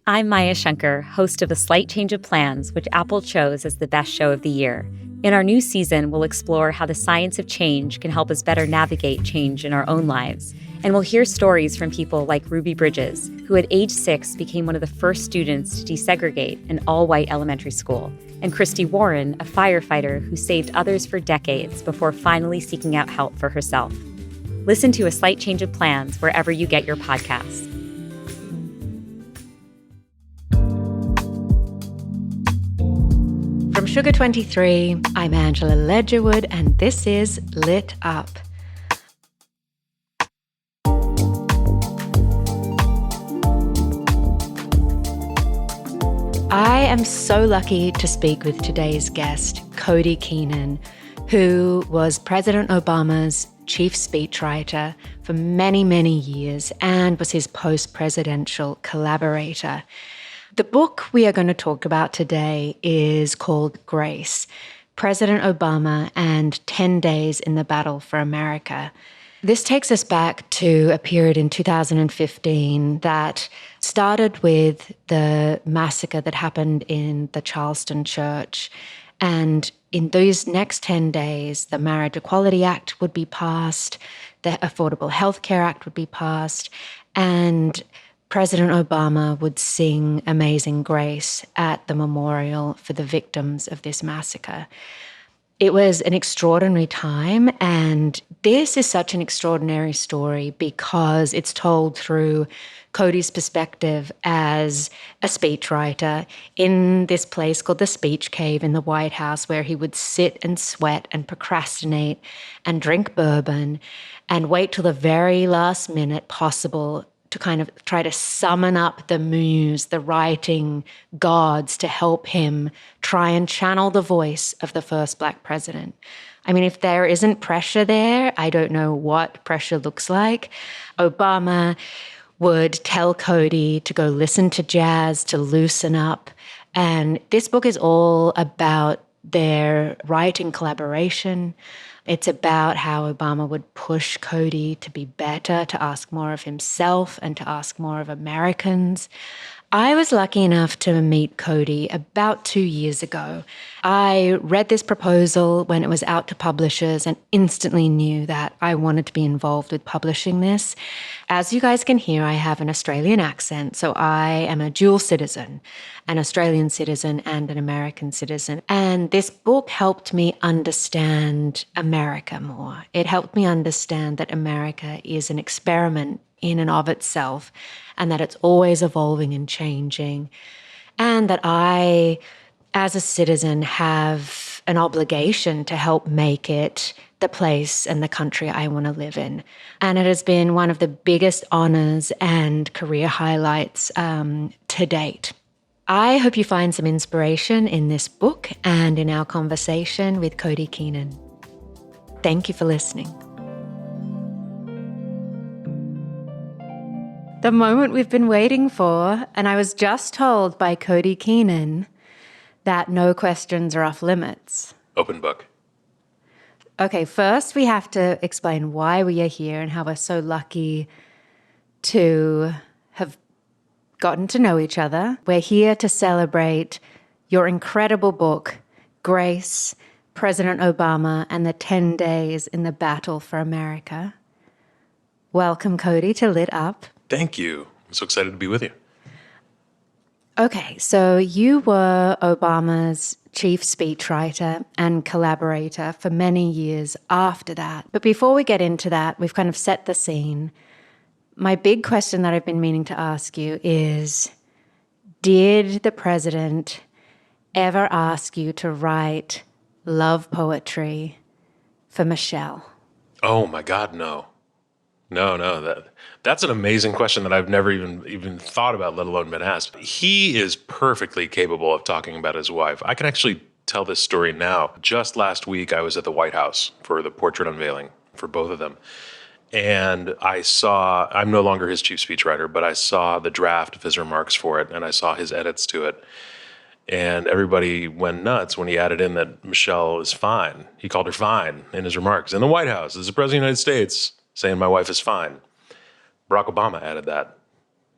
I'm Maya Shankar, host of A Slight Change of Plans, which Apple chose as the best show of the year. In our new season, we'll explore how the science of change can help us better navigate change in our own lives. And we'll hear stories from people like Ruby Bridges, who at age 6 became one of the first students to desegregate an all-white elementary school, and Christy Warren, a firefighter who saved others for decades before finally seeking out help for herself. Listen to A Slight Change of Plans wherever you get your podcasts. From Sugar23, I'm Angela Ledgerwood, and this is Lit Up. I am so lucky to speak with today's guest, Cody Keenan, who was President Obama's chief speechwriter for many, many years and was his post-presidential collaborator. The book we are going to talk about today is called Grace, President Obama and 10 Days in the Battle for America. This takes us back to a period in 2015 that started with the massacre that happened in the Charleston church. And in those next 10 days, the Marriage Equality Act would be passed, the Affordable Health Care Act would be passed, and President Obama would sing Amazing Grace at the memorial for the victims of this massacre. It was an extraordinary time, and this is such an extraordinary story because it's told through Cody's perspective as a speechwriter in this place called the Speech Cave in the White House, where he would sit and sweat and procrastinate and drink bourbon and wait till the very last minute possible to kind of try to summon up the muse, the writing gods to help him try and channel the voice of the first Black president. I mean, if there isn't pressure there, I don't know what pressure looks like. Obama would tell Cody to go listen to jazz, to loosen up. And this book is all about their writing collaboration. It's about how Obama would push Cody to be better, to ask more of himself and to ask more of Americans. I was lucky enough to meet Cody about 2 years ago. I read this proposal when it was out to publishers and instantly knew that I wanted to be involved with publishing this. As you guys can hear, I have an Australian accent, so I am a dual citizen, an Australian citizen and an American citizen. And this book helped me understand America more. It helped me understand that America is an experiment in and of itself, and that it's always evolving and changing, and that I, as a citizen, have an obligation to help make it the place and the country I want to live in. And it has been one of the biggest honors and career highlights to date. I hope you find some inspiration in this book and in our conversation with Cody Keenan. Thank you for listening. The moment we've been waiting for, and I was just told by Cody Keenan that no questions are off limits. Open book. Okay, first we have to explain why we are here and how we're so lucky to have gotten to know each other. We're here to celebrate your incredible book, Grace, President Obama and the 10 Days in the Battle for America. Welcome, Cody, to Lit Up. Thank you. I'm so excited to be with you. Okay, so you were Obama's chief speechwriter and collaborator for many years after that. But before we get into that, we've kind of set the scene. My big question that I've been meaning to ask you is, did the president ever ask you to write love poetry for Michelle? Oh my God, no. No. That's an amazing question that I've never even thought about, let alone been asked. He is perfectly capable of talking about his wife. I can actually tell this story now. Just last week, I was at the White House for the portrait unveiling for both of them. And I'm no longer his chief speechwriter, but I saw the draft of his remarks for it, and I saw his edits to it. And everybody went nuts when he added in that Michelle is fine. He called her fine in his remarks in the White House as the President of the United States, saying my wife is fine. Barack Obama added that.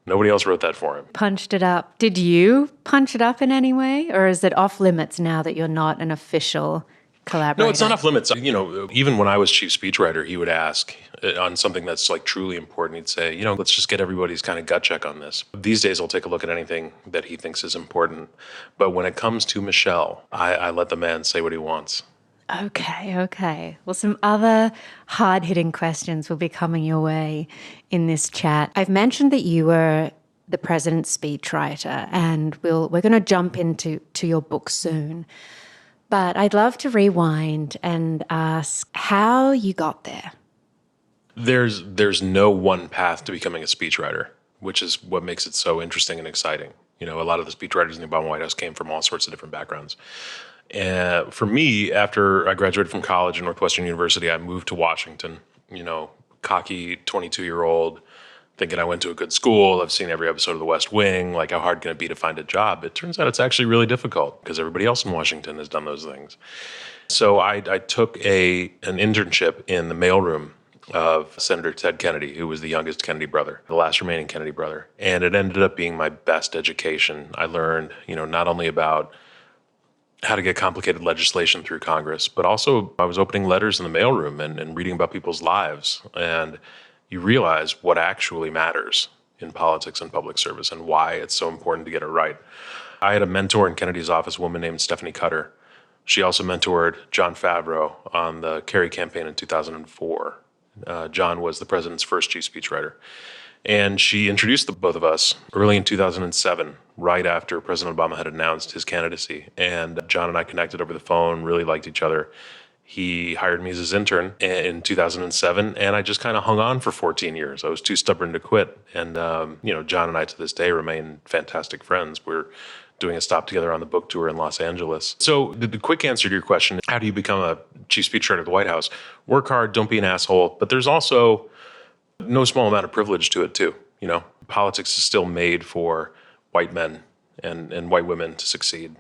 Nobody else wrote that for him. Punched it up. Did you punch it up in any way? Or is it off limits now that you're not an official collaborator? No, it's not off limits. You know, even when I was chief speechwriter, he would ask on something that's like truly important. He'd say, you know, let's just get everybody's kind of gut check on this. These days, I'll take a look at anything that he thinks is important. But when it comes to Michelle, I let the man say what he wants. Okay. Well, some other hard-hitting questions will be coming your way in this chat. I've mentioned that you were the president's speechwriter, and we're going to jump into your book soon. But I'd love to rewind and ask how you got there. There's no one path to becoming a speechwriter, which is what makes it so interesting and exciting. You know, a lot of the speechwriters in the Obama White House came from all sorts of different backgrounds. And for me, after I graduated from college at Northwestern University, I moved to Washington, you know, cocky 22-year-old, thinking I went to a good school. I've seen every episode of The West Wing. Like, how hard can it be to find a job? It turns out it's actually really difficult because everybody else in Washington has done those things. So I took an internship in the mailroom of Senator Ted Kennedy, who was the youngest Kennedy brother, the last remaining Kennedy brother. And it ended up being my best education. I learned, you know, not only about how to get complicated legislation through Congress, but also I was opening letters in the mailroom and reading about people's lives. And you realize what actually matters in politics and public service and why it's so important to get it right. I had a mentor in Kennedy's office, a woman named Stephanie Cutter. She also mentored John Favreau on the Kerry campaign in 2004. John was the president's first chief speechwriter. And she introduced the both of us early in 2007, right after President Obama had announced his candidacy. And John and I connected over the phone, really liked each other. He hired me as his intern in 2007, and I just kind of hung on for 14 years. I was too stubborn to quit. And, you know, John and I to this day remain fantastic friends. We're doing a stop together on the book tour in Los Angeles. So the quick answer to your question, how do you become a chief speechwriter at the White House? Work hard, don't be an asshole. But there's also no small amount of privilege to it, too. You know, politics is still made for white men and white women to succeed.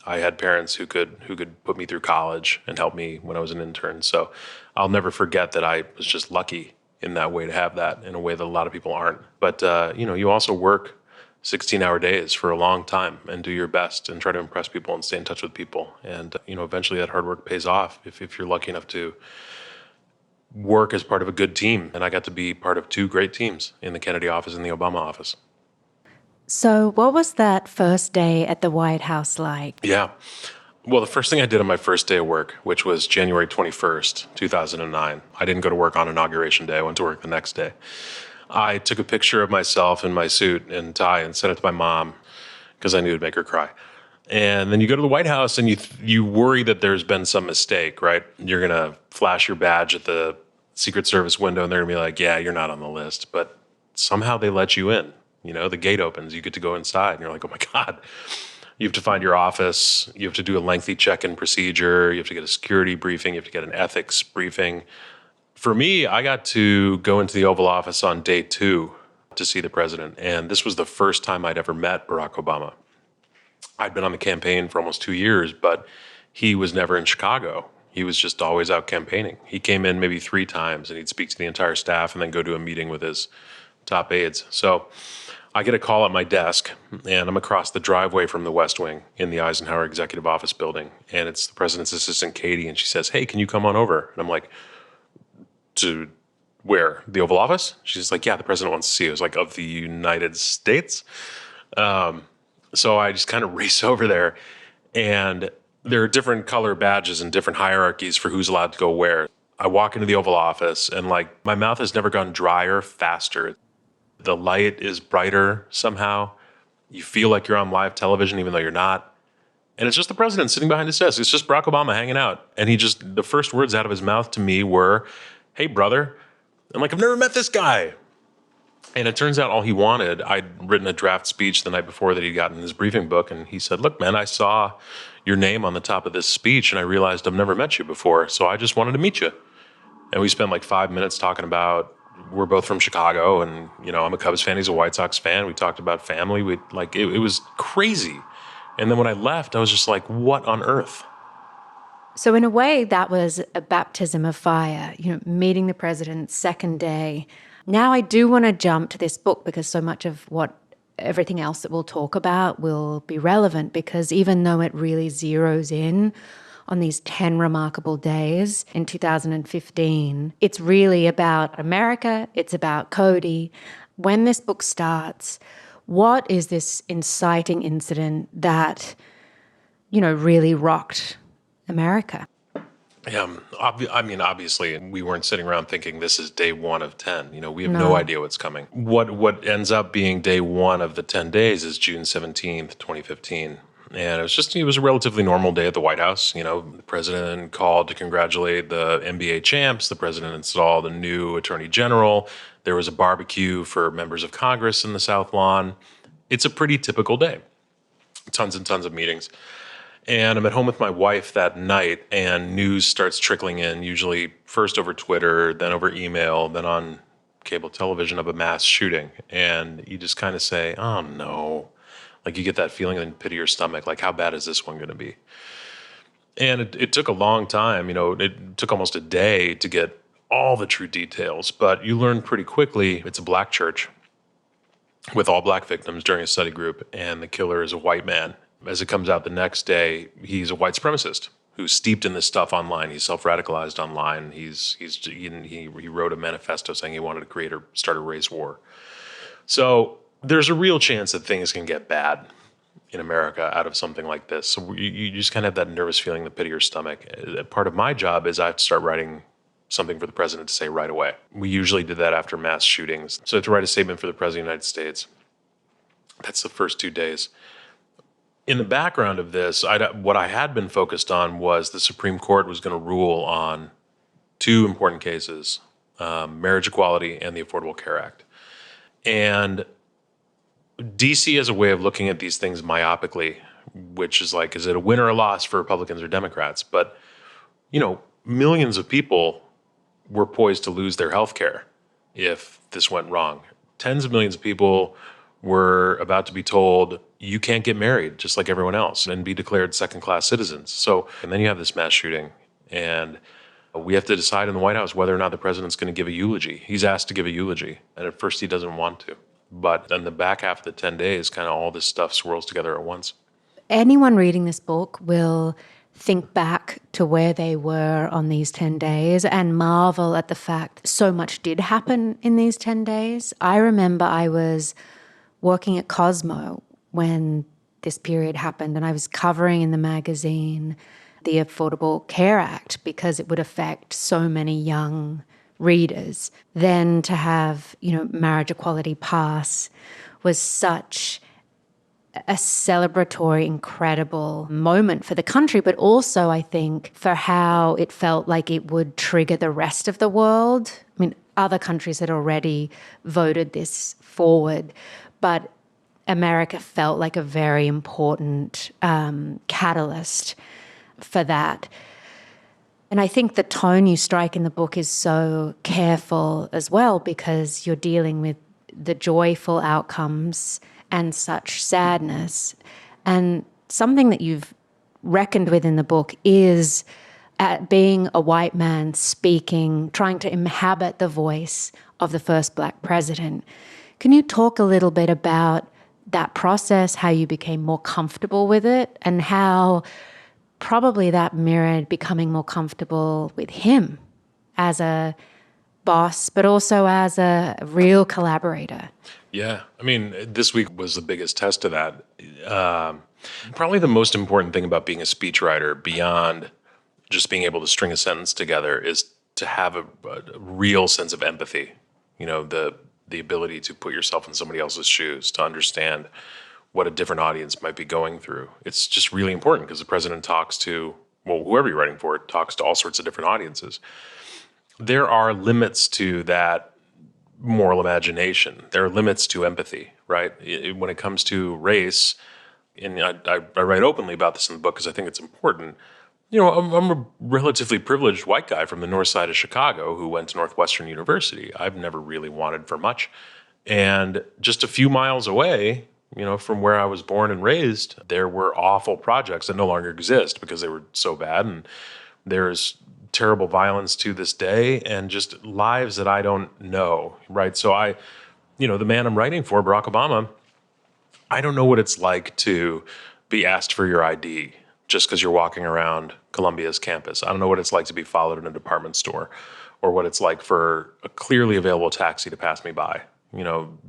I had parents who could put me through college and help me when I was an intern. So I'll never forget that I was just lucky in that way to have that in a way that a lot of people aren't. But, you know, you also work 16-hour days for a long time and do your best and try to impress people and stay in touch with people. And, you know, eventually that hard work pays off if you're lucky enough to work as part of a good team. And I got to be part of two great teams in the Kennedy office and the Obama office. So what was that first day at the White House like? Yeah. Well, the first thing I did on my first day of work, which was January 21st, 2009, I didn't go to work on Inauguration Day. I went to work the next day. I took a picture of myself in my suit and tie and sent it to my mom because I knew it'd make her cry. And then you go to the White House and you worry that there's been some mistake, right? You're going to flash your badge at the Secret Service window and they're going to be like, yeah, you're not on the list. But somehow they let you in. You know, the gate opens, you get to go inside, and you're like, oh my God. You have to find your office. You have to do a lengthy check-in procedure. You have to get a security briefing. You have to get an ethics briefing. For me, I got to go into the Oval Office on day 2 to see the president. And this was the first time I'd ever met Barack Obama. I'd been on the campaign for almost 2 years, but he was never in Chicago. He was just always out campaigning. He came in maybe 3 times, and he'd speak to the entire staff and then go to a meeting with his top aides. So I get a call at my desk, and I'm across the driveway from the West Wing in the Eisenhower Executive Office building, and it's the president's assistant, Katie, and she says, hey, can you come on over? And I'm like, to where? The Oval Office? She's like, yeah, the president wants to see you. I was like, of the United States? So I just kind of race over there, and there are different color badges and different hierarchies for who's allowed to go where. I walk into the Oval Office, and like, my mouth has never gone drier faster. The light is brighter somehow. You feel like you're on live television, even though you're not. And it's just the president sitting behind his desk. It's just Barack Obama hanging out. And the first words out of his mouth to me were, hey, brother. I'm like, I've never met this guy. And it turns out all he wanted, I'd written a draft speech the night before that he'd gotten in his briefing book. And he said, look, man, I saw your name on the top of this speech and I realized I've never met you before. So I just wanted to meet you. And we spent like 5 minutes talking about, we're both from Chicago, and, you know, I'm a Cubs fan, he's a White Sox fan. We talked about family. It was crazy. And then when I left, I was just like, what on earth? So in a way, that was a baptism of fire, you know, meeting the president second day. Now I do want to jump to this book because so much of everything else that we'll talk about will be relevant, because even though it really zeroes in on these 10 remarkable days in 2015, it's really about America, it's about Cody. When this book starts, what is this inciting incident that, really rocked America? Yeah, obviously, we weren't sitting around thinking this is day one of 10. We have no No. idea what's coming. What ends up being day one of the 10 days is June 17th, 2015. And it was a relatively normal day at the White House. The president called to congratulate the NBA champs. The president installed a new attorney general. There was a barbecue for members of Congress in the South Lawn. It's a pretty typical day. Tons and tons of meetings. And I'm at home with my wife that night, and news starts trickling in, usually first over Twitter, then over email, then on cable television, of a mass shooting. And you just kind of say, oh no. Like, you get that feeling in the pit of your stomach, like, how bad is this one going to be? And it took a long time. It took almost a day to get all the true details. But you learn pretty quickly it's a black church with all black victims during a study group, and the killer is a white man. As it comes out the next day, he's a white supremacist who's steeped in this stuff online. He's self-radicalized online. He wrote a manifesto saying he wanted to create or start a race war. So there's a real chance that things can get bad in America out of something like this. So you just kind of have that nervous feeling in the pit of your stomach. Part of my job is I have to start writing something for the president to say right away. We usually did that after mass shootings. So to write a statement for the president of the United States, that's the first 2 days. In the background of this, what I had been focused on was the Supreme Court was going to rule on two important cases, marriage equality and the Affordable Care Act. And DC has a way of looking at these things myopically, which is like, is it a win or a loss for Republicans or Democrats? But, millions of people were poised to lose their health care if this went wrong. Tens of millions of people were about to be told, you can't get married just like everyone else and be declared second-class citizens. And then you have this mass shooting, and we have to decide in the White House whether or not the president's going to give a eulogy. He's asked to give a eulogy, and at first he doesn't want to. But in the back half of the 10 days, kind of all this stuff swirls together at once. Anyone reading this book will think back to where they were on these 10 days and marvel at the fact so much did happen in these 10 days. I remember I was working at Cosmo when this period happened, and I was covering in the magazine the Affordable Care Act because it would affect so many young readers. Then to have, marriage equality pass was such a celebratory, incredible moment for the country, but also, I think, for how it felt like it would trigger the rest of the world. I mean, other countries had already voted this forward, but America felt like a very important catalyst for that. And I think the tone you strike in the book is so careful as well, because you're dealing with the joyful outcomes and such sadness. And something that you've reckoned with in the book is being a white man speaking, trying to inhabit the voice of the first black president. Can you talk a little bit about that process, how you became more comfortable with it, and how probably that mirrored becoming more comfortable with him as a boss, but also as a real collaborator? Yeah. I mean, this week was the biggest test of that. Probably the most important thing about being a speechwriter, beyond just being able to string a sentence together, is to have a real sense of empathy. The ability to put yourself in somebody else's shoes, to understand what a different audience might be going through. It's just really important because the president talks to, whoever you're writing for, talks to all sorts of different audiences. There are limits to that moral imagination. There are limits to empathy, right? When it comes to race, and I write openly about this in the book because I think it's important. I'm a relatively privileged white guy from the north side of Chicago who went to Northwestern University. I've never really wanted for much. And just a few miles away, from where I was born and raised, there were awful projects that no longer exist because they were so bad. And there's terrible violence to this day, and just lives that I don't know, right? So the man I'm writing for, Barack Obama, I don't know what it's like to be asked for your ID just because you're walking around Columbia's campus. I don't know what it's like to be followed in a department store, or what it's like for a clearly available taxi to pass me by.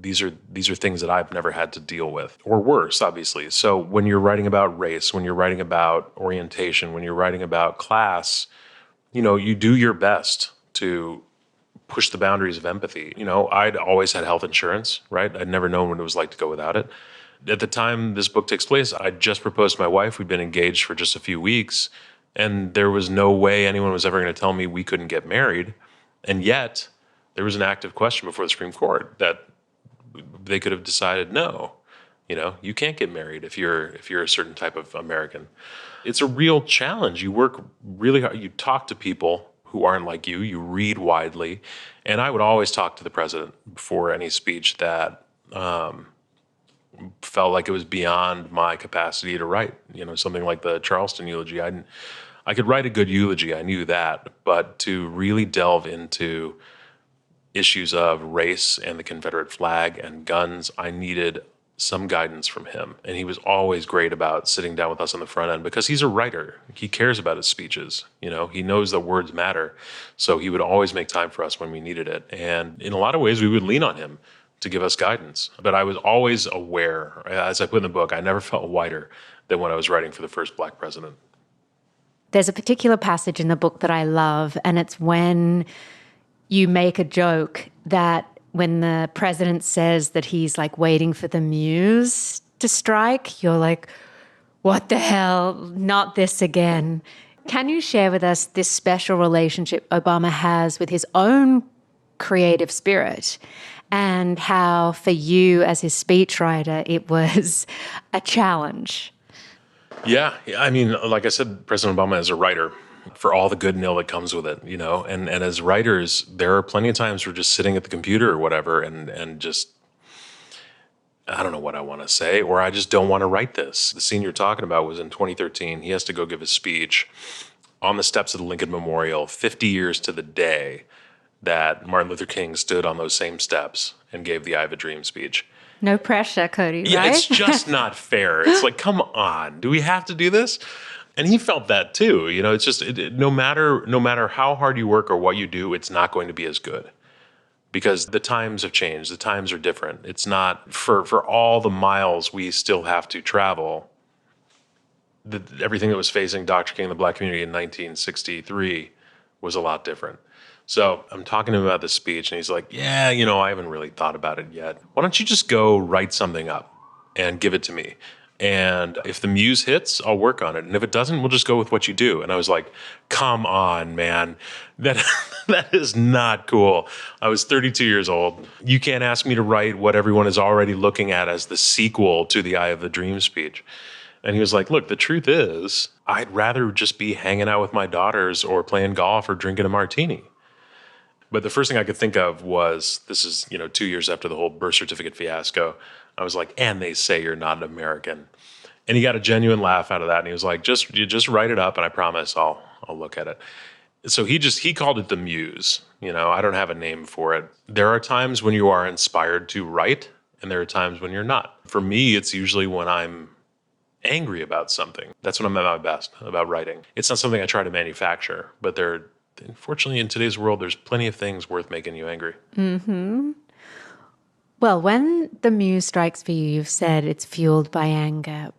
These are things that I've never had to deal with, or worse, obviously. So when you're writing about race, when you're writing about orientation, when you're writing about class, you do your best to push the boundaries of empathy. I'd always had health insurance, right? I'd never known what it was like to go without it. At the time this book takes place, I just proposed to my wife. We'd been engaged for just a few weeks, and there was no way anyone was ever going to tell me we couldn't get married. And yet, there was an active question before the Supreme Court that they could have decided, no, you can't get married if you're a certain type of American. It's a real challenge. You work really hard. You talk to people who aren't like you. You read widely. And I would always talk to the president before any speech that felt like it was beyond my capacity to write. Something like the Charleston eulogy. I could write a good eulogy. I knew that. But to really delve into issues of race and the Confederate flag and guns, I needed some guidance from him. And he was always great about sitting down with us on the front end because he's a writer. He cares about his speeches. He knows that words matter. So he would always make time for us when we needed it. And in a lot of ways, we would lean on him to give us guidance. But I was always aware, as I put in the book, I never felt whiter than when I was writing for the first Black president. There's a particular passage in the book that I love, and it's when you make a joke that when the president says that he's like waiting for the muse to strike, you're like, what the hell? Not this again. Can you share with us this special relationship Obama has with his own creative spirit, and how for you as his speechwriter, it was a challenge? Yeah. I mean, like I said, President Obama is a writer, for all the good and ill that comes with it, and as writers, there are plenty of times we're just sitting at the computer or whatever and just, I don't know what I want to say, or I just don't want to write this. The scene you're talking about was in 2013. He has to go give his speech on the steps of the Lincoln Memorial 50 years to the day that Martin Luther King stood on those same steps and gave the I Have a Dream speech. No pressure, Cody, Yeah, right? it's just not fair. It's like, come on, do we have to do this? And he felt that too. It's just no matter how hard you work or what you do, it's not going to be as good because the times have changed. The times are different. It's not for all the miles we still have to travel. Everything that was facing Dr. King and the Black community in 1963 was a lot different. So I'm talking to him about this speech, and he's like, yeah, I haven't really thought about it yet. Why don't you just go write something up and give it to me? And if the muse hits, I'll work on it. And if it doesn't, we'll just go with what you do. And I was like, come on, man. That is not cool. I was 32 years old. You can't ask me to write what everyone is already looking at as the sequel to the I Have a Dream speech. And he was like, look, the truth is, I'd rather just be hanging out with my daughters or playing golf or drinking a martini. But the first thing I could think of was, this is, 2 years after the whole birth certificate fiasco. I was like, and they say you're not an American. And he got a genuine laugh out of that. And he was like, just write it up and I promise I'll look at it. So he called it the muse. I don't have a name for it. There are times when you are inspired to write and there are times when you're not. For me, it's usually when I'm angry about something. That's when I'm at my best about writing. It's not something I try to manufacture, but unfortunately in today's world, there's plenty of things worth making you angry. Mm-hmm. Well, when the muse strikes for you, you've said it's fueled by anger.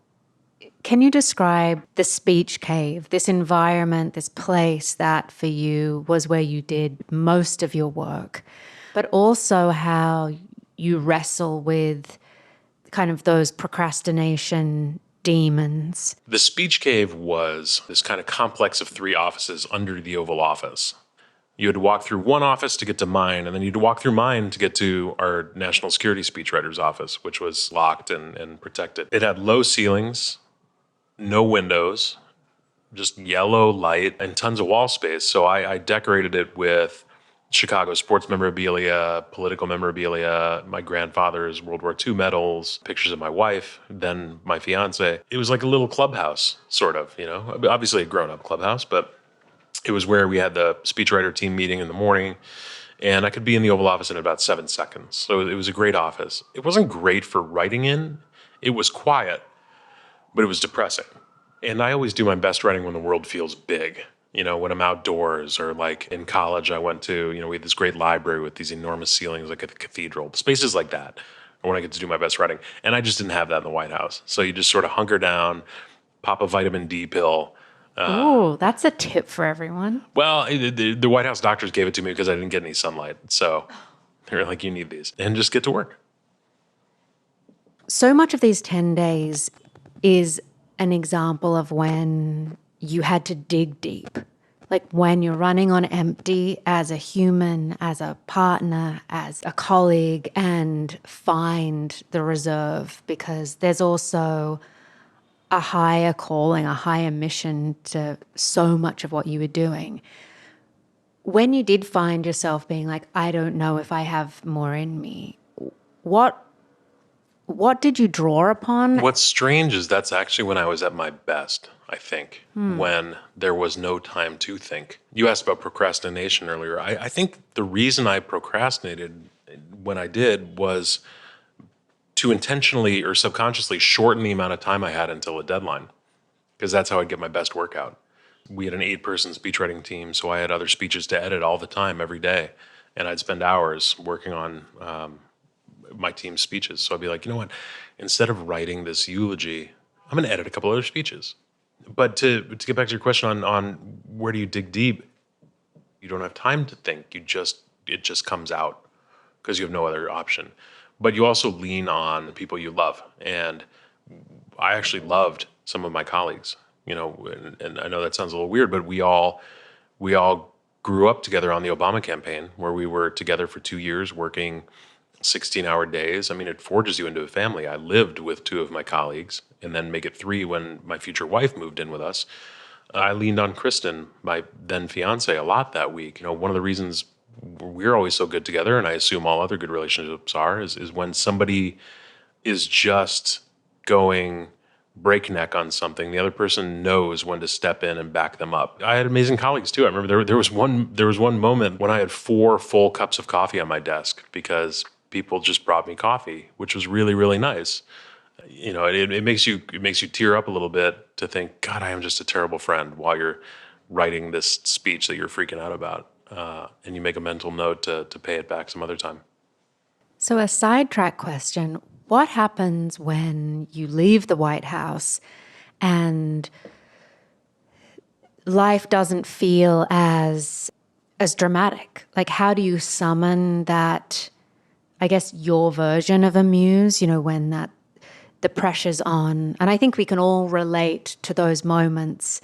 Can you describe the speech cave, this environment, this place that for you was where you did most of your work, but also how you wrestle with kind of those procrastination demons? The speech cave was this kind of complex of 3 offices under the Oval Office. You had to walk through one office to get to mine, and then you'd walk through mine to get to our national security speechwriter's office, which was locked and protected. It had low ceilings, no windows, just yellow light, and tons of wall space. So I decorated it with Chicago sports memorabilia, political memorabilia, my grandfather's World War II medals, pictures of my wife, then my fiance. It was like a little clubhouse, sort of, Obviously a grown-up clubhouse, but It was where we had the speechwriter team meeting in the morning, and I could be in the Oval Office in about 7 seconds. So it was a great office. It wasn't great for writing in. It was quiet, but it was depressing. And I always do my best writing when the world feels big. When I'm outdoors, or like in college, I went to, we had this great library with these enormous ceilings, like a cathedral, spaces like that, are when I get to do my best writing. And I just didn't have that in the White House. So you just sort of hunker down, pop a vitamin D pill. Oh, that's a tip for everyone. Well, the White House doctors gave it to me because I didn't get any sunlight. So they were like, you need these, and just get to work. So much of these 10 days is an example of when you had to dig deep. Like when you're running on empty as a human, as a partner, as a colleague, and find the reserve, because there's also a higher calling, a higher mission to so much of what you were doing. When you did find yourself being like, I don't know if I have more in me, what did you draw upon? What's strange is that's actually when I was at my best, I think, when there was no time to think. You asked about procrastination earlier. I think the reason I procrastinated when I did was to intentionally or subconsciously shorten the amount of time I had until a deadline, because that's how I'd get my best work out. We had an 8-person speechwriting team, so I had other speeches to edit all the time, every day. And I'd spend hours working on my team's speeches. So I'd be like, you know what? Instead of writing this eulogy, I'm going to edit a couple other speeches. But to get back to your question on where do you dig deep, you don't have time to think. It just comes out because you have no other option. But you also lean on the people you love. And I actually loved some of my colleagues, and I know that sounds a little weird, but we all grew up together on the Obama campaign, where we were together for 2 years working 16-hour days. I mean, it forges you into a family. I lived with 2 of my colleagues, and then make it 3 when my future wife moved in with us. I leaned on Kristen, my then fiance, a lot that week. One of the reasons we're always so good together, and I assume all other good relationships are, is when somebody is just going breakneck on something, the other person knows when to step in and back them up. I had amazing colleagues too. I remember there was one moment when I had 4 full cups of coffee on my desk because people just brought me coffee, which was really, really nice. It makes you tear up a little bit to think, God, I am just a terrible friend, while you're writing this speech that you're freaking out about. And you make a mental note to pay it back some other time. So a sidetrack question, what happens when you leave the White House and life doesn't feel as dramatic? Like, how do you summon that, I guess, your version of a muse, when the pressure's on? And I think we can all relate to those moments.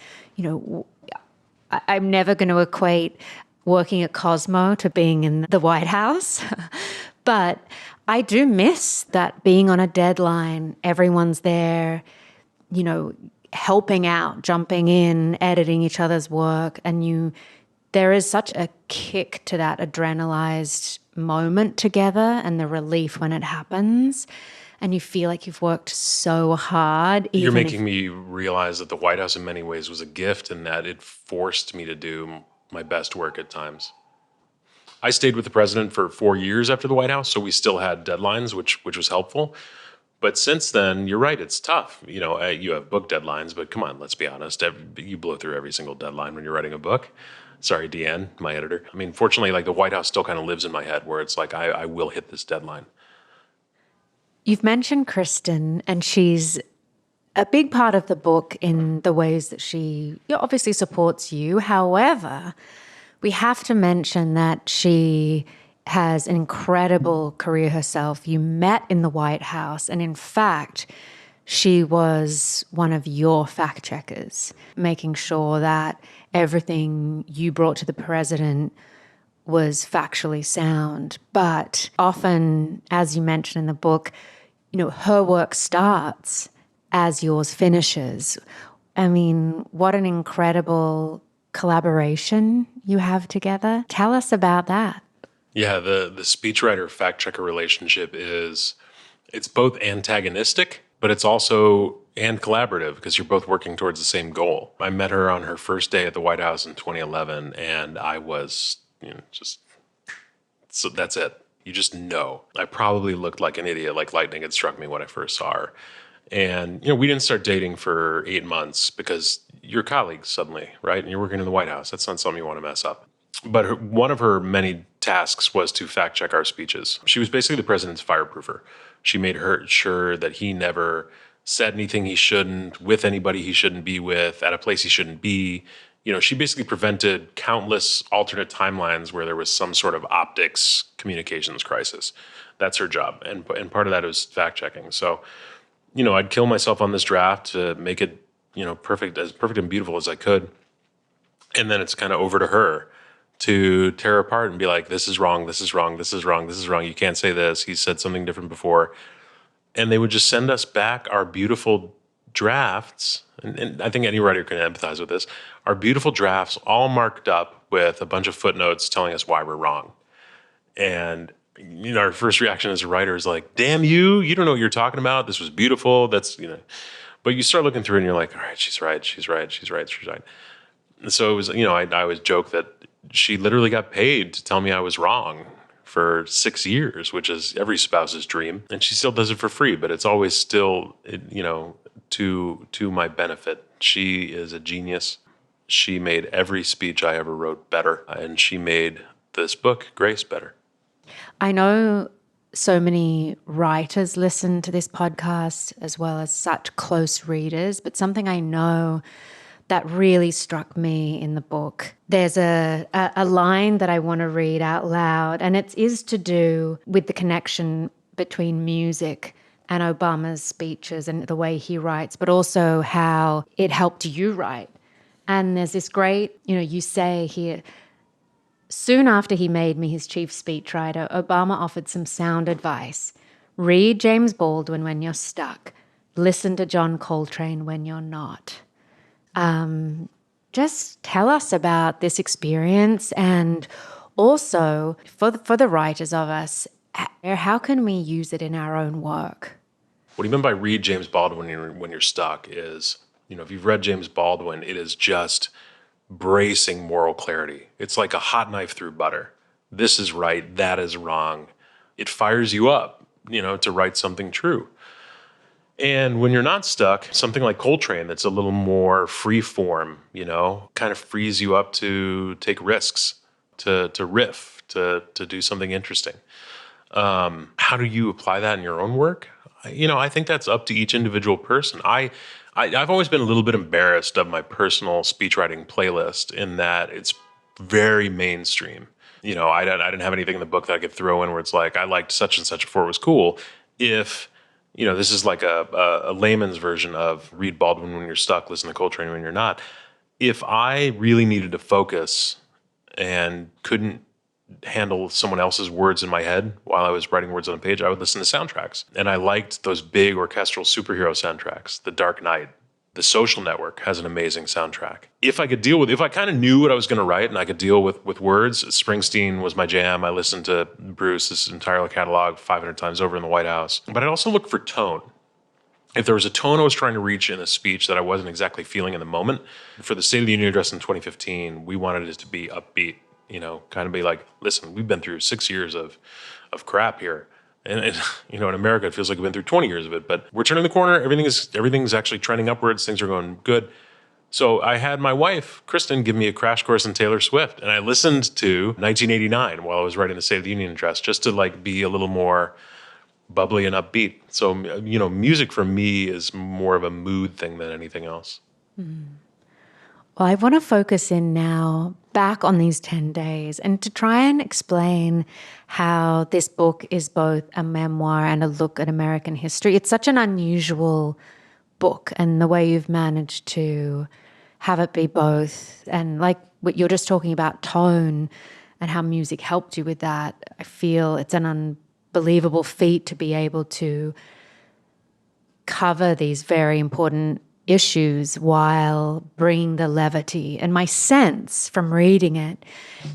I'm never going to equate working at Cosmo to being in the White House. But I do miss that being on a deadline, everyone's there, helping out, jumping in, editing each other's work. And there is such a kick to that adrenalized moment together and the relief when it happens. And you feel like you've worked so hard. You're making me realize that the White House in many ways was a gift, in that it forced me to do my best work at times. I stayed with the president for 4 years after the White House, so we still had deadlines, which was helpful. But since then, you're right, it's tough. You have book deadlines, but come on, let's be honest. You blow through every single deadline when you're writing a book. Sorry, Deanne, my editor. I mean, fortunately, like, the White House still kind of lives in my head, where it's like, I will hit this deadline. You've mentioned Kristen, and she's a big part of the book in the ways that she obviously supports you. However, we have to mention that she has an incredible career herself. You met in the White House, and in fact, she was one of your fact checkers, making sure that everything you brought to the president was factually sound. But often, as you mentioned in the book, her work starts as yours finishes. I mean, what an incredible collaboration you have together. Tell us about that. Yeah, the speechwriter fact checker relationship it's both antagonistic, but it's also and collaborative because you're both working towards the same goal. I met her on her first day at the White House in 2011, and I was just, so that's it. You just know. I probably looked like an idiot, like lightning had struck me when I first saw her. And, we didn't start dating for 8 months because you're colleagues suddenly, right? And you're working in the White House. That's not something you want to mess up. But one of her many tasks was to fact check our speeches. She was basically the president's fireproofer. She made sure that he never said anything he shouldn't, with anybody he shouldn't be with, at a place he shouldn't be. She basically prevented countless alternate timelines where there was some sort of optics communications crisis. That's her job. And part of that was fact checking. So, I'd kill myself on this draft to make it, perfect and beautiful as I could. And then it's kind of over to her to tear apart and be like, this is wrong, this is wrong, this is wrong, this is wrong. You can't say this. He said something different before. And they would just send us back our beautiful drafts. And I think any writer can empathize with this. Our beautiful drafts all marked up with a bunch of footnotes telling us why we're wrong. And, our first reaction as a writer is like, damn you don't know what you're talking about. This was beautiful. That's, but you start looking through and you're like, all right, she's right. And so it was, I always joke that she literally got paid to tell me I was wrong for 6 years, which is every spouse's dream. And she still does it for free, but it's always still, to my benefit. She is a genius. She made every speech I ever wrote better, and she made this book, Grace, better. I know so many writers listen to this podcast as well as such close readers, but something I know that really struck me in the book. There's a line that I want to read out loud, and it is to do with the connection between music and Obama's speeches and the way he writes, but also how it helped you write. And there's this great, you say here, soon after he made me his chief speechwriter, Obama offered some sound advice. Read James Baldwin when you're stuck. Listen to John Coltrane when you're not. Just tell us about this experience, and also for the writers of us, how can we use it in our own work? What do you mean by read James Baldwin when you're stuck is, if you've read James Baldwin, it is just bracing moral clarity. It's like a hot knife through butter. This is right, that is wrong. It fires you up, to write something true. And when you're not stuck, something like Coltrane that's a little more free form, kind of frees you up to take risks, to riff, to do something interesting. How do you apply that in your own work? I think that's up to each individual person. I've always been a little bit embarrassed of my personal speechwriting playlist in that it's very mainstream. I didn't have anything in the book that I could throw in where it's like, I liked such and such before it was cool. If this is like a layman's version of read Baldwin when you're stuck, listen to Coltrane when you're not. If I really needed to focus and couldn't handle someone else's words in my head while I was writing words on a page, I would listen to soundtracks. And I liked those big orchestral superhero soundtracks. The Dark Knight, The Social Network has an amazing soundtrack. If I kind of knew what I was going to write and I could deal with words, Springsteen was my jam. I listened to Bruce's entire catalog 500 times over in the White House. But I'd also look for tone. If there was a tone I was trying to reach in a speech that I wasn't exactly feeling in the moment, for the State of the Union address in 2015, we wanted it to be upbeat. Kind of be like, listen, we've been through 6 years of crap here. And in America, it feels like we've been through 20 years of it, but we're turning the corner. Everything's actually trending upwards. Things are going good. So I had my wife, Kristen, give me a crash course in Taylor Swift. And I listened to 1989 while I was writing the State of the Union address, just to be a little more bubbly and upbeat. So, music for me is more of a mood thing than anything else. Mm. Well, I want to focus in now back on these 10 days and to try and explain how this book is both a memoir and a look at American history. It's such an unusual book, and the way you've managed to have it be both. And like what you're just talking about, tone and how music helped you with that, I feel it's an unbelievable feat to be able to cover these very important issues while bringing the levity. And my sense from reading it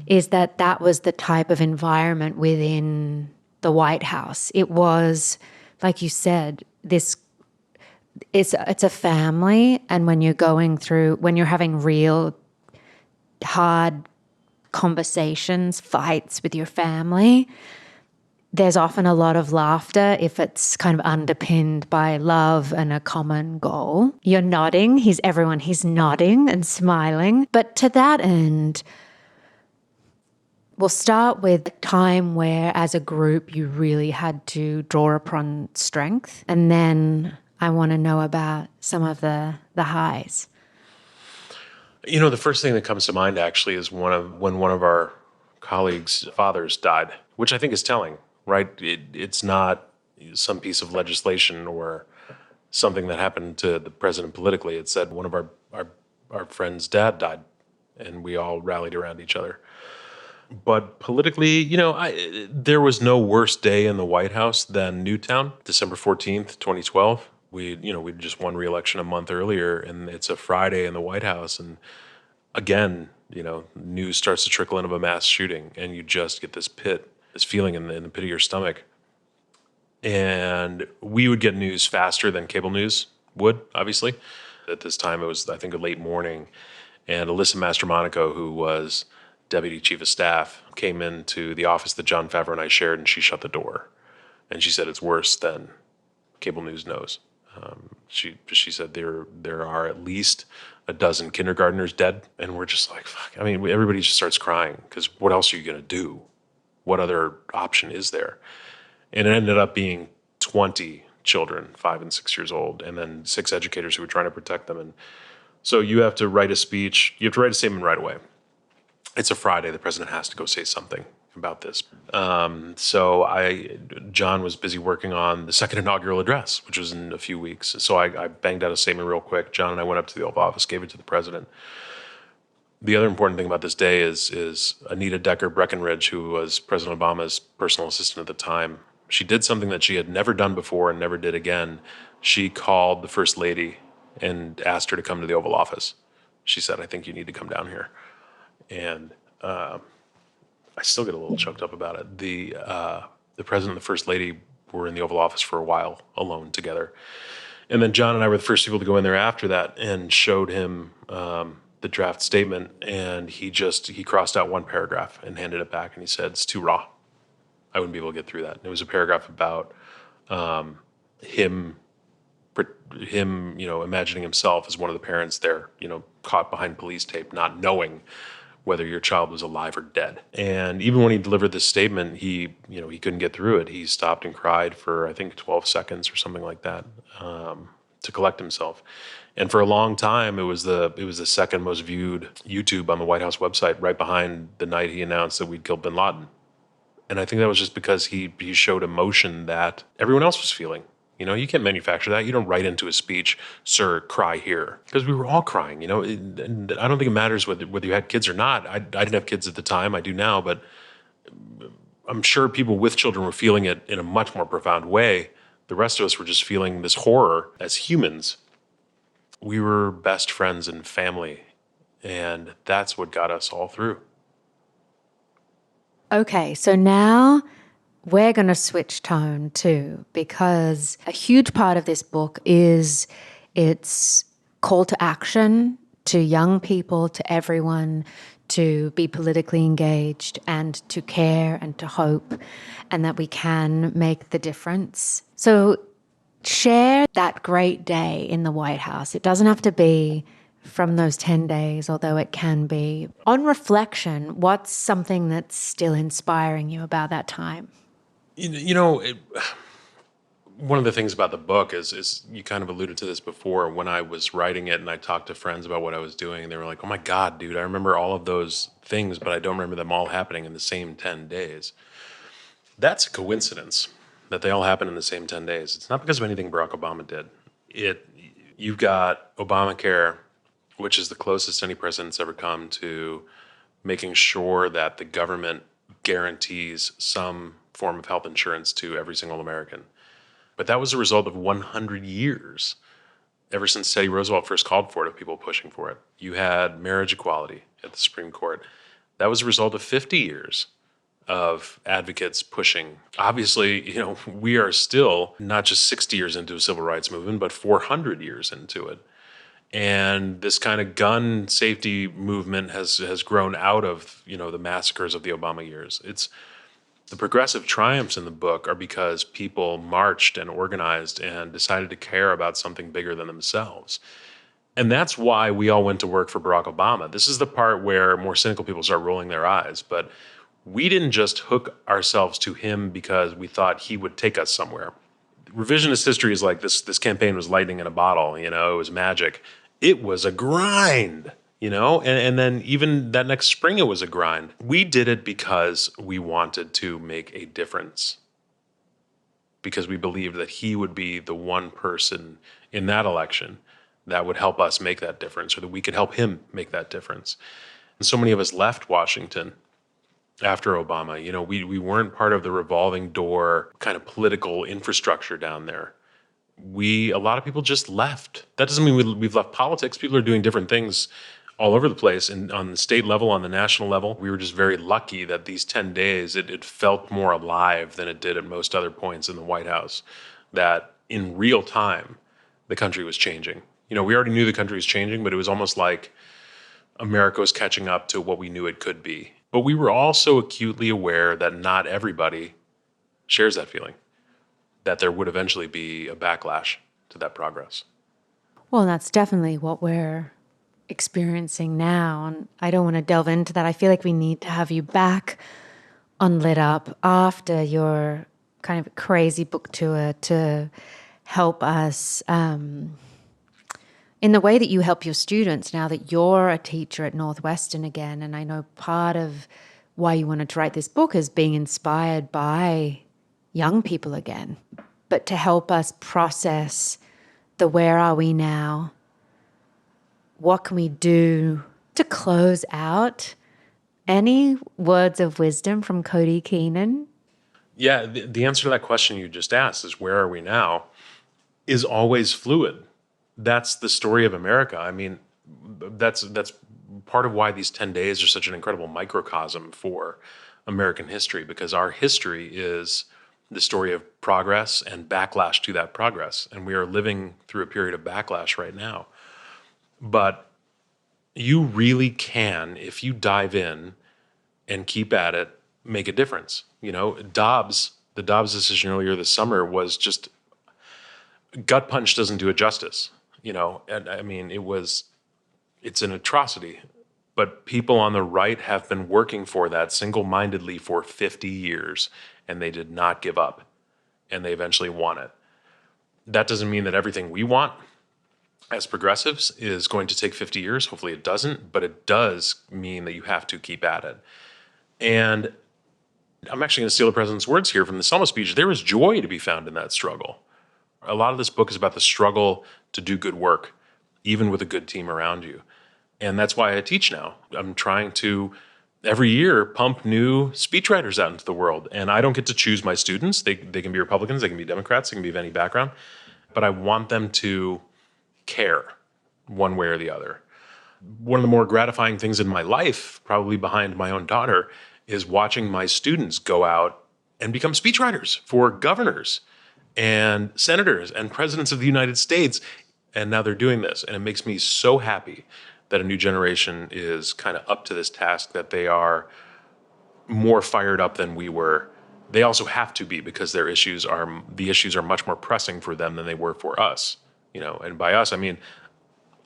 is that that was the type of environment within the White House. It was, like you said, this it's a family, and when you're having real hard conversations, fights with your family, there's often a lot of laughter if it's kind of underpinned by love and a common goal. You're nodding. He's nodding and smiling. But to that end, we'll start with a time where, as a group, you really had to draw upon strength. And then I want to know about some of the highs. The first thing that comes to mind actually is when one of our colleagues' fathers died, which I think is telling, right? It's not some piece of legislation or something that happened to the president politically. It said one of our friend's dad died, and we all rallied around each other. But politically, there was no worse day in the White House than Newtown, December 14th, 2012. We just won re-election a month earlier, and it's a Friday in the White House. And again, news starts to trickle in of a mass shooting, and you just get this feeling in the pit of your stomach. And we would get news faster than cable news would, obviously. At this time, it was, I think, a late morning, and Alyssa Mastromonaco, who was deputy chief of staff, came into the office that John Favreau and I shared, and she shut the door. And she said, it's worse than cable news knows. She said there are at least a dozen kindergartners dead, and we're just like, fuck. I mean, everybody just starts crying, because what else are you going to do? What other option is there? And it ended up being 20 children, 5 and 6 years old, and then 6 educators who were trying to protect them. And so you have to write a speech. You have to write a statement right away. It's a Friday. The president has to go say something about this. John was busy working on the second inaugural address, which was in a few weeks. So I banged out a statement real quick. John and I went up to the Oval Office, gave it to the president. The other important thing about this day is Anita Decker Breckenridge, who was President Obama's personal assistant at the time. She did something that she had never done before and never did again. She called the First Lady and asked her to come to the Oval Office. She said, I think you need to come down here. And I still get a little choked up about it. The president and the first lady were in the Oval Office for a while alone together. And then John and I were the first people to go in there after that and showed him the draft statement. And he crossed out one paragraph and handed it back. And he said, it's too raw. I wouldn't be able to get through that. And it was a paragraph about him, imagining himself as one of the parents there, caught behind police tape, not knowing whether your child was alive or dead. And even when he delivered this statement, he couldn't get through it. He stopped and cried for, I think, 12 seconds or something like that to collect himself. And for a long time, it was the second most viewed YouTube on the White House website, right behind the night he announced that we'd killed bin Laden. And I think that was just because he showed emotion that everyone else was feeling. You can't manufacture that. You don't write into a speech, sir, cry here. Because we were all crying, and I don't think it matters whether you had kids or not. I didn't have kids at the time. I do now. But I'm sure people with children were feeling it in a much more profound way. The rest of us were just feeling this horror as humans. We were best friends and family. And that's what got us all through. Okay, so now we're going to switch tone too, because a huge part of this book is its call to action to young people, to everyone, to be politically engaged and to care and to hope, and that we can make the difference. So share that great day in the White House. It doesn't have to be from those 10 days, although it can be. On reflection, what's something that's still inspiring you about that time? One of the things about the book is you kind of alluded to this before. When I was writing it and I talked to friends about what I was doing, they were like, oh my God, dude, I remember all of those things, but I don't remember them all happening in the same 10 days. That's a coincidence that they all happen in the same 10 days. It's not because of anything Barack Obama did. You've got Obamacare, which is the closest any president's ever come to making sure that the government guarantees some form of health insurance to every single American. But that was a result of 100 years, ever since Teddy Roosevelt first called for it, of people pushing for it. You had marriage equality at the Supreme Court. That was a result of 50 years of advocates pushing. Obviously, we are still not just 60 years into a civil rights movement, but 400 years into it. And this kind of gun safety movement has grown out of, the massacres of the Obama years. It's the progressive triumphs in the book are because people marched and organized and decided to care about something bigger than themselves. And that's why we all went to work for Barack Obama. This is the part where more cynical people start rolling their eyes. But we didn't just hook ourselves to him because we thought he would take us somewhere. Revisionist history is like this campaign was lightning in a bottle, it was magic. It was a grind, and then even that next spring, it was a grind. We did it because we wanted to make a difference, because we believed that he would be the one person in that election that would help us make that difference, or that we could help him make that difference. And so many of us left Washington after Obama. We weren't part of the revolving door kind of political infrastructure down there. A lot of people just left. That doesn't mean we've left politics. People are doing different things all over the place, and on the state level, on the national level. We were just very lucky that these 10 days, it felt more alive than it did at most other points in the White House, that in real time, the country was changing. We already knew the country was changing, but it was almost like America was catching up to what we knew it could be. But we were also acutely aware that not everybody shares that feeling, that there would eventually be a backlash to that progress. Well, that's definitely what we're experiencing now. And I don't want to delve into that. I feel like we need to have you back on Lit Up after your kind of crazy book tour to help us in the way that you help your students now that you're a teacher at Northwestern again. And I know part of why you wanted to write this book is being inspired by young people again, but to help us process the where are we now, what can we do to close out. Any words of wisdom from Cody Keenan? Yeah, the answer to that question you just asked is where are we now is always fluid. That's the story of America. I mean, that's part of why these 10 days are such an incredible microcosm for American history, because our history is the story of progress and backlash to that progress. And we are living through a period of backlash right now. But you really can, if you dive in and keep at it, make a difference. The Dobbs decision earlier this summer was just, gut punch doesn't do it justice. And I mean, it's an atrocity. But people on the right have been working for that single-mindedly for 50 years, and they did not give up, and they eventually won it. That doesn't mean that everything we want as progressives is going to take 50 years. Hopefully it doesn't, but it does mean that you have to keep at it. And I'm actually going to steal the president's words here from the Selma speech. There is joy to be found in that struggle. A lot of this book is about the struggle to do good work, even with a good team around you. And that's why I teach now. I'm trying to, every year, pump new speechwriters out into the world. And I don't get to choose my students. They can be Republicans, they can be Democrats, they can be of any background. But I want them to care one way or the other. One of the more gratifying things in my life, probably behind my own daughter, is watching my students go out and become speechwriters for governors and senators and presidents of the United States. And now they're doing this. And it makes me so happy that a new generation is kind of up to this task, that they are more fired up than we were. They also have to be, because the issues are much more pressing for them than they were for us. And by us, I mean,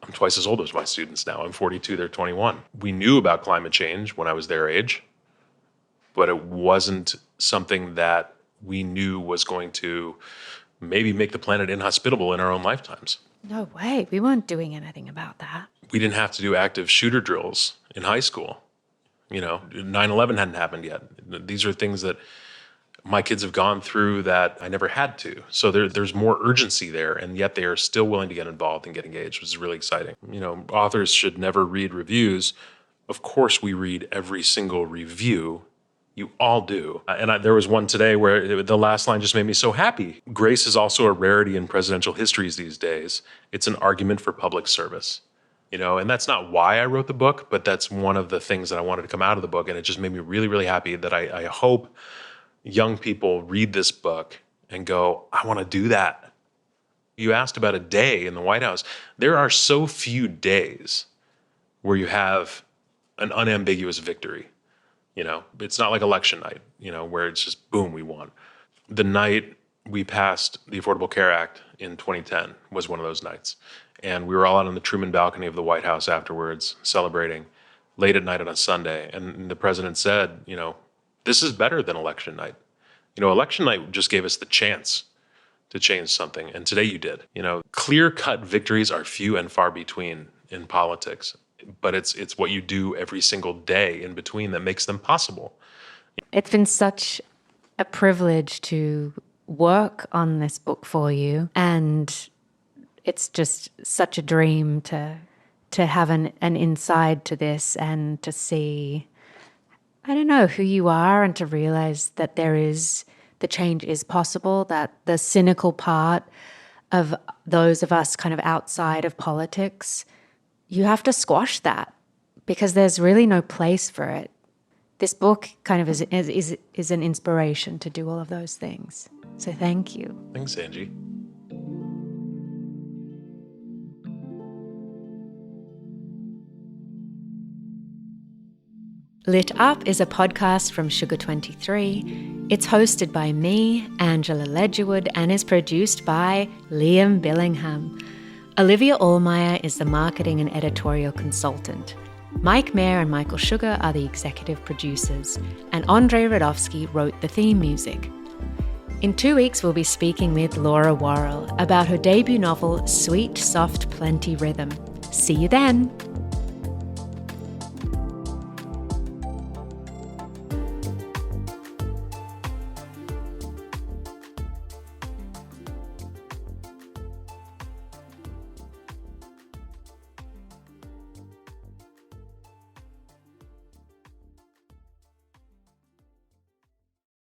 I'm twice as old as my students now. I'm 42, they're 21. We knew about climate change when I was their age, but it wasn't something that we knew was going to maybe make the planet inhospitable in our own lifetimes. No way. We weren't doing anything about that. We didn't have to do active shooter drills in high school. 9/11 hadn't happened yet. These are things that my kids have gone through that I never had to. So there's more urgency there, and yet they are still willing to get involved and get engaged, which is really exciting. Authors should never read reviews. Of course, we read every single review. You all do. And there was one today where the last line just made me so happy. Grace is also a rarity in presidential histories these days. It's an argument for public service. And that's not why I wrote the book, but that's one of the things that I wanted to come out of the book. And it just made me really, really happy that I hope young people read this book and go, I want to do that. You asked about a day in the White House. There are so few days where you have an unambiguous victory. It's not like election night, where it's just boom, we won. The night we passed the Affordable Care Act in 2010 was one of those nights. And we were all out on the Truman balcony of the White House afterwards, celebrating late at night on a Sunday. And the president said, this is better than election night. Election night just gave us the chance to change something. And today you did. Clear-cut victories are few and far between in politics. But it's what you do every single day in between that makes them possible. It's been such a privilege to work on this book for you, and it's just such a dream to have an inside to this and to see, I don't know, who you are, and to realize that the change is possible, that the cynical part of those of us kind of outside of politics, you have to squash that because there's really no place for it. This book kind of is an inspiration to do all of those things. So thank you. Thanks, Angie. Lit Up is a podcast from Sugar23. It's hosted by me, Angela Ledgerwood, and is produced by Liam Billingham. Olivia Allmeyer is the marketing and editorial consultant. Mike Mayer and Michael Sugar are the executive producers, and Andrei Radovsky wrote the theme music. In 2 weeks, we'll be speaking with Laura Warrell about her debut novel, Sweet, Soft, Plenty Rhythm. See you then!